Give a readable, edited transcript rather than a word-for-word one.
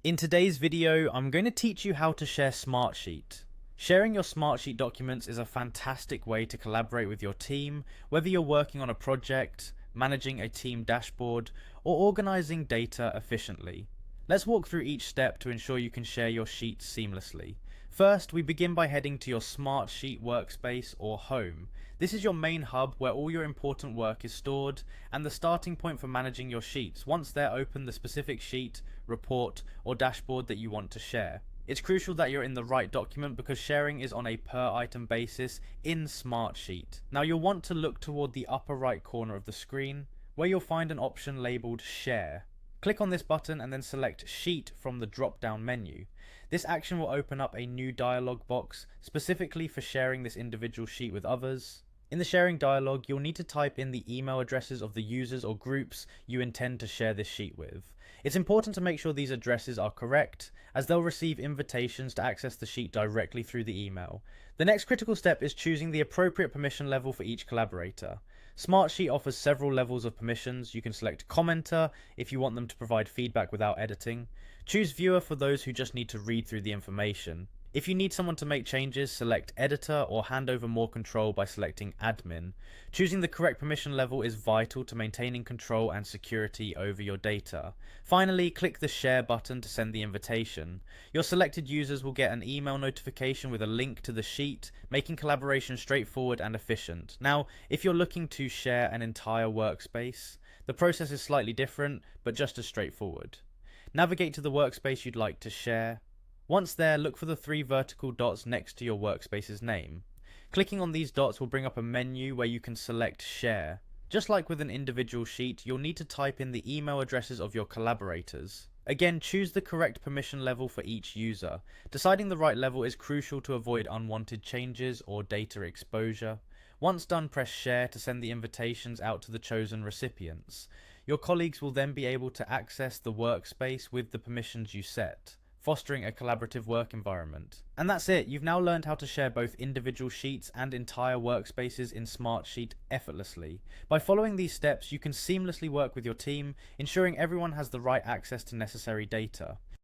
In today's video, I'm going to teach you how to share Smartsheet. Sharing your Smartsheet documents is a fantastic way to collaborate with your team, whether you're working on a project, managing a team dashboard, or organizing data efficiently. Let's walk through each step to ensure you can share your sheets seamlessly. First, we begin by heading to your Smartsheet workspace or home. This is your main hub where all your important work is stored and the starting point for managing your sheets. Once they're open, the specific sheet, report, or dashboard that you want to share. It's crucial that you're in the right document because sharing is on a per item basis in Smartsheet. Now you'll want to look toward the upper right corner of the screen where you'll find an option labeled Share. Click on this button and then select Sheet from the drop-down menu. This action will open up a new dialog box specifically for sharing this individual sheet with others. In the sharing dialog, you'll need to type in the email addresses of the users or groups you intend to share this sheet with. It's important to make sure these addresses are correct, as they'll receive invitations to access the sheet directly through the email. The next critical step is choosing the appropriate permission level for each collaborator. Smartsheet offers several levels of permissions. You can select commenter if you want them to provide feedback without editing. Choose viewer for those who just need to read through the information. If you need someone to make changes, select editor or hand over more control by selecting admin. Choosing the correct permission level is vital to maintaining control and security over your data. Finally, click the share button to send the invitation. Your selected users will get an email notification with a link to the sheet, making collaboration straightforward and efficient. Now, if you're looking to share an entire workspace, the process is slightly different, but just as straightforward. Navigate to the workspace you'd like to share. Once there, look for the three vertical dots next to your workspace's name. Clicking on these dots will bring up a menu where you can select Share. Just like with an individual sheet, you'll need to type in the email addresses of your collaborators. Again, choose the correct permission level for each user. Deciding the right level is crucial to avoid unwanted changes or data exposure. Once done, press Share to send the invitations out to the chosen recipients. Your colleagues will then be able to access the workspace with the permissions you set, fostering a collaborative work environment. And that's it, you've now learned how to share both individual sheets and entire workspaces in Smartsheet effortlessly. By following these steps, you can seamlessly work with your team, ensuring everyone has the right access to necessary data.